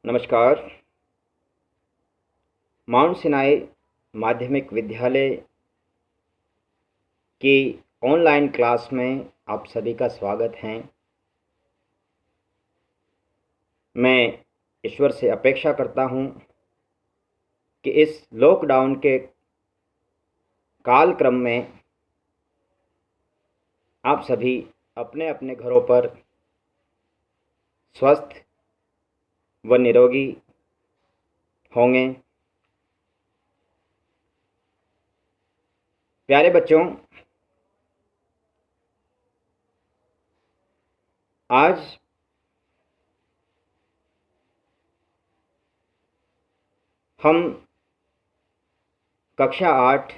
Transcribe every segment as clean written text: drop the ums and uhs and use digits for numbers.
नमस्कार। Mount Sinai माध्यमिक विद्यालय की ऑनलाइन क्लास में आप सभी का स्वागत है। मैं ईश्वर से अपेक्षा करता हूँ कि इस लॉकडाउन के कालक्रम में आप सभी अपने अपने घरों पर स्वस्थ व निरोगी होंगे। प्यारे बच्चों, आज हम कक्षा 8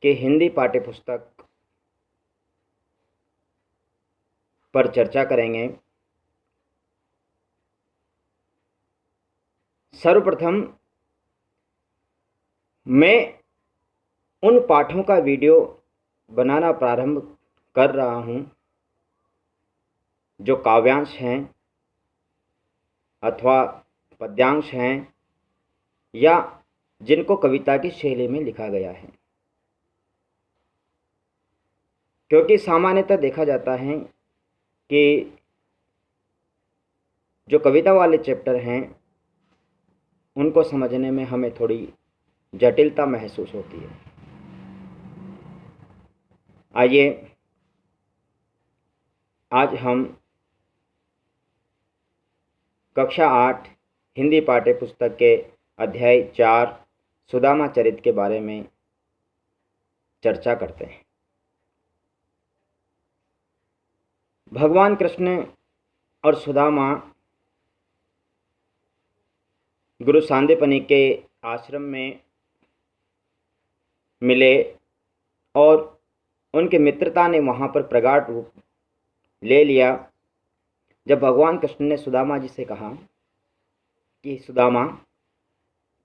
के हिंदी पाठ्यपुस्तक पर चर्चा करेंगे। सर्वप्रथम मैं उन पाठों का वीडियो बनाना प्रारंभ कर रहा हूं जो काव्यांश हैं अथवा पद्यांश हैं या जिनको कविता की शैली में लिखा गया है, क्योंकि सामान्यतः देखा जाता है कि जो कविता वाले चैप्टर हैं उनको समझने में हमें थोड़ी जटिलता महसूस होती है। आइए आज हम कक्षा 8 हिंदी पाठ्यपुस्तक के अध्याय 4 सुदामा चरित के बारे में चर्चा करते हैं। भगवान कृष्ण और सुदामा गुरु सांदीपनि के आश्रम में मिले और उनकी मित्रता ने वहाँ पर प्रगाढ़ रूप ले लिया। जब भगवान कृष्ण ने सुदामा जी से कहा कि सुदामा,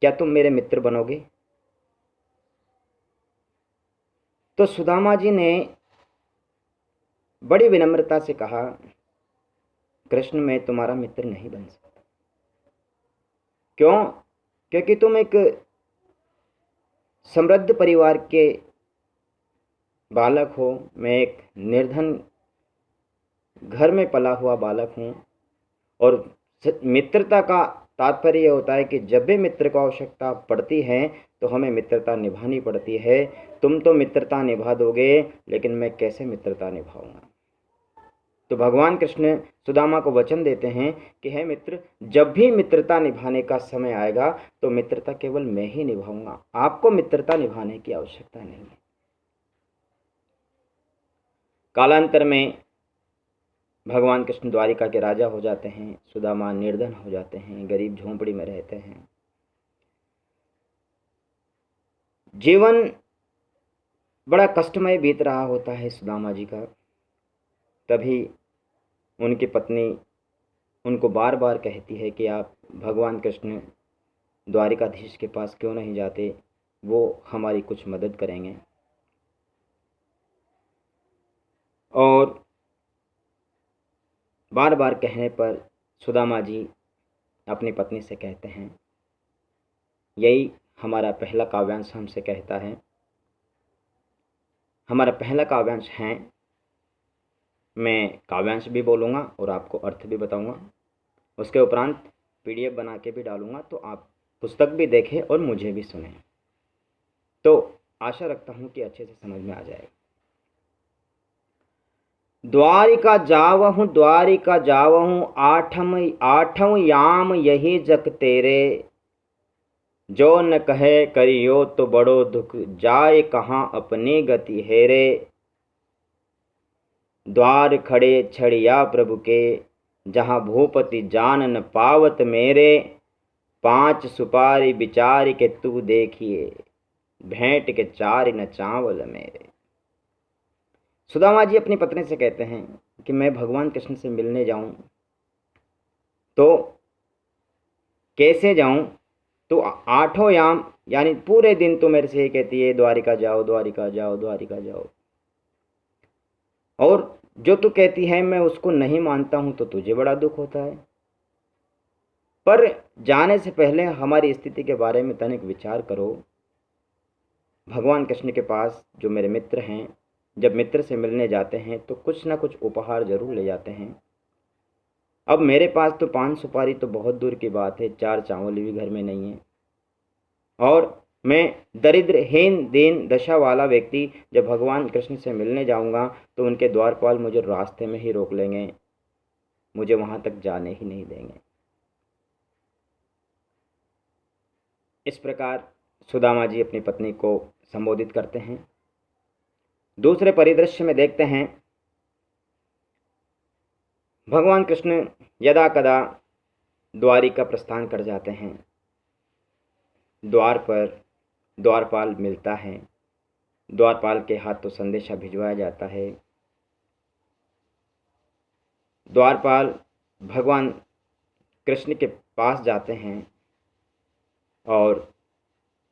क्या तुम मेरे मित्र बनोगे, तो सुदामा जी ने बड़ी विनम्रता से कहा, कृष्ण, मैं तुम्हारा मित्र नहीं बन सकता। क्यों? क्योंकि तुम एक समृद्ध परिवार के बालक हो, मैं एक निर्धन घर में पला हुआ बालक हूँ। और मित्रता का तात्पर्य होता है कि जब भी मित्र को आवश्यकता पड़ती है तो हमें मित्रता निभानी पड़ती है। तुम तो मित्रता निभा दोगे, लेकिन मैं कैसे मित्रता निभाऊंगा। तो भगवान कृष्ण सुदामा को वचन देते हैं कि हे मित्र, जब भी मित्रता निभाने का समय आएगा तो मित्रता केवल मैं ही निभाऊंगा, आपको मित्रता निभाने की आवश्यकता नहीं है। कालांतर में भगवान कृष्ण द्वारिका के राजा हो जाते हैं, सुदामा निर्धन हो जाते हैं, गरीब झोंपड़ी में रहते हैं। जीवन बड़ा कष्टमय बीत रहा होता है सुदामा जी का। तभी उनकी पत्नी उनको बार बार कहती है कि आप भगवान कृष्ण द्वारिकाधीश के पास क्यों नहीं जाते, वो हमारी कुछ मदद करेंगे। और बार बार कहने पर सुदामा जी अपनी पत्नी से कहते हैं, यही हमारा पहला काव्यांश हमसे कहता है। हमारा पहला काव्यांश है, मैं काव्यांश भी बोलूँगा और आपको अर्थ भी बताऊँगा। उसके उपरांत PDF बना के भी डालूँगा, तो आप पुस्तक भी देखें और मुझे भी सुनें। तो आशा रखता हूँ कि अच्छे से समझ में आ जाएगा। द्वारिका जावहूँ आठम याम यही जग तेरे, जो न कहे करियो तो बड़ो दुख, जाए कहाँ अपनी गति हेरे। द्वार खड़े छड़िया प्रभु के, जहाँ भूपति जान न पावत मेरे। 5 सुपारी बिचारी के तू देखिए, भेंट के 4 न चावल मेरे। सुदामा जी अपनी पत्नी से कहते हैं कि मैं भगवान कृष्ण से मिलने जाऊं तो कैसे जाऊं। तो 8 याम यानी पूरे दिन तो मेरे से ये कहती है, द्वारिका जाओ, द्वारिका जाओ, द्वारिका जाओ। और जो तू कहती है मैं उसको नहीं मानता हूं तो तुझे बड़ा दुख होता है। पर जाने से पहले हमारी स्थिति के बारे में तनिक विचार करो। भगवान कृष्ण के पास जो मेरे मित्र हैं, जब मित्र से मिलने जाते हैं तो कुछ ना कुछ उपहार जरूर ले जाते हैं। अब मेरे पास तो 5 सुपारी तो बहुत दूर की बात है, 4 चावल भी घर में नहीं है। और मैं दरिद्रहीन दीन दशा वाला व्यक्ति जब भगवान कृष्ण से मिलने जाऊंगा तो उनके द्वारपाल मुझे रास्ते में ही रोक लेंगे, मुझे वहां तक जाने ही नहीं देंगे। इस प्रकार सुदामा जी अपनी पत्नी को संबोधित करते हैं। दूसरे परिदृश्य में देखते हैं, भगवान कृष्ण यदा कदा द्वारिका प्रस्थान कर जाते हैं। द्वार पर द्वारपाल मिलता है, द्वारपाल के हाथ तो संदेशा भिजवाया जाता है। द्वारपाल भगवान कृष्ण के पास जाते हैं और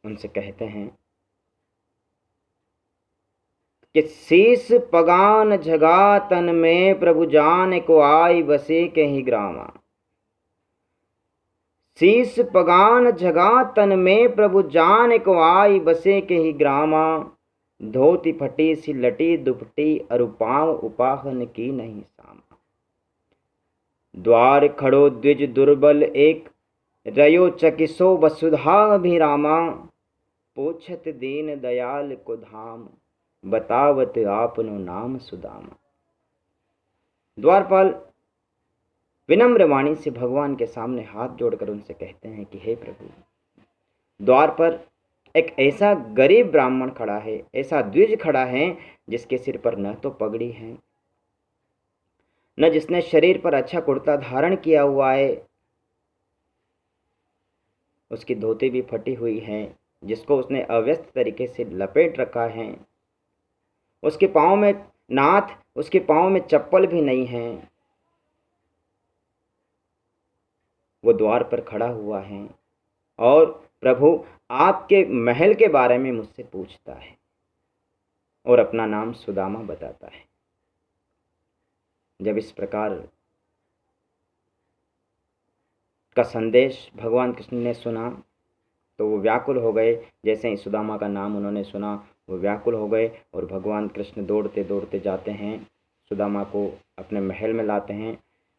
उनसे कहते हैं कि शीस पगान जगा तन में प्रभु जान को आई बसे के ही ग्रामा। शीस पगान जगा तन में प्रभु जान को आई बसे के ही ग्रामा। धोती फटी सी लटी दुपटी अरुपाव उपाहन की नहीं सामा। द्वार खड़ो द्विज दुर्बल एक रयो चकिसो वसुधा अभिरामा। पूछत दीन दयाल को धाम बतावत आपनो नाम सुदामा। द्वारपाल विनम्र वाणी से भगवान के सामने हाथ जोड़कर उनसे कहते हैं कि हे प्रभु, द्वार पर एक ऐसा गरीब ब्राह्मण खड़ा है, ऐसा द्विज खड़ा है जिसके सिर पर न तो पगड़ी है, न जिसने शरीर पर अच्छा कुर्ता धारण किया हुआ है, उसकी धोती भी फटी हुई है जिसको उसने अव्यस्त तरीके से लपेट रखा है। उसके पाँव में नाथ, उसके पाँव में चप्पल भी नहीं है। वो द्वार पर खड़ा हुआ है और प्रभु आपके महल के बारे में मुझसे पूछता है और अपना नाम सुदामा बताता है। जब इस प्रकार का संदेश भगवान कृष्ण ने सुना तो वो व्याकुल हो गए। जैसे ही सुदामा का नाम उन्होंने सुना वो व्याकुल हो गए और भगवान कृष्ण दौड़ते दौड़ते जाते हैं, सुदामा को अपने महल में लाते हैं,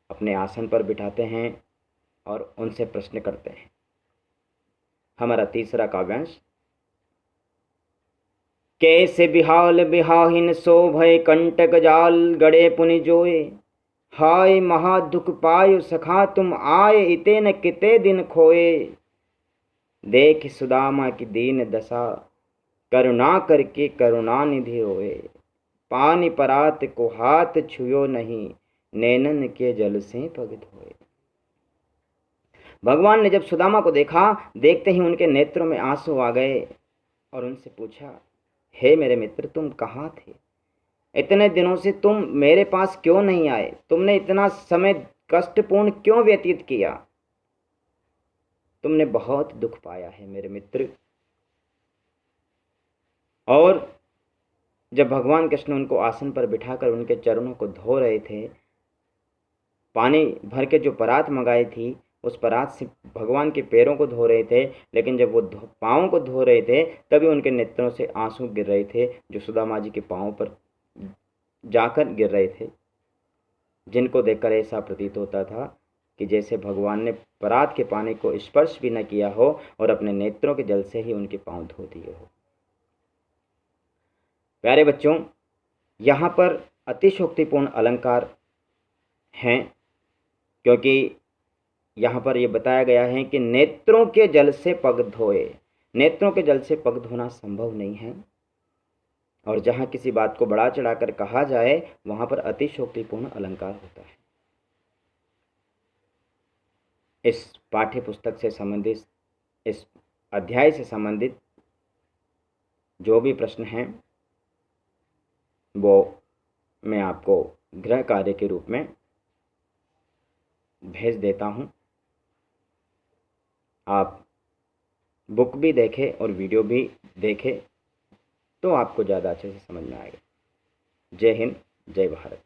अपने आसन पर बिठाते हैं और उनसे प्रश्न करते हैं। हमारा तीसरा काव्यांश। कैसे बिहाल बिहाहिन सो भय कंटक जाल गड़े पुनि जोए। हाय महादुख पायो सखा तुम आए इते न किते दिन खोए। देख सुदामा की दीन दशा करुणा करके करुणा निधि रोए। पानी परात को हाथ छुयो नहीं नैनन के जल से पग धोए। भगवान ने जब सुदामा को देखा, देखते ही उनके नेत्रों में आंसू आ गए और उनसे पूछा, हे मेरे मित्र, तुम कहाँ थे? इतने दिनों से तुम मेरे पास क्यों नहीं आए? तुमने इतना समय कष्टपूर्ण क्यों व्यतीत किया? तुमने बहुत दुख पाया है मेरे मित्र। और जब भगवान कृष्ण उनको आसन पर बिठाकर उनके चरणों को धो रहे थे, पानी भर के जो परात मंगाई थी उस परात से भगवान के पैरों को धो रहे थे, लेकिन जब वो पाँव को धो रहे थे तभी उनके नेत्रों से आंसू गिर रहे थे जो सुदामा जी के पाँव पर जाकर गिर रहे थे, जिनको देखकर ऐसा प्रतीत होता था कि जैसे भगवान ने परात के पानी को स्पर्श भी न किया हो और अपने नेत्रों के जल से ही उनके पाँव धो दिए हो। प्यारे बच्चों, यहाँ पर अतिशोक्तिपूर्ण अलंकार हैं, क्योंकि यहाँ पर यह बताया गया है कि नेत्रों के जल से पग धोए। नेत्रों के जल से पग धोना संभव नहीं है, और जहाँ किसी बात को बढ़ा चढ़ाकर कहा जाए वहाँ पर अतिशोक्तिपूर्ण अलंकार होता है। इस पाठ्य पुस्तक से संबंधित, इस अध्याय से संबंधित जो भी प्रश्न हैं वो मैं आपको गृह कार्य के रूप में भेज देता हूँ। आप बुक भी देखें और वीडियो भी देखें तो आपको ज़्यादा अच्छे से समझ में आएगा। जय हिंद, जय भारत।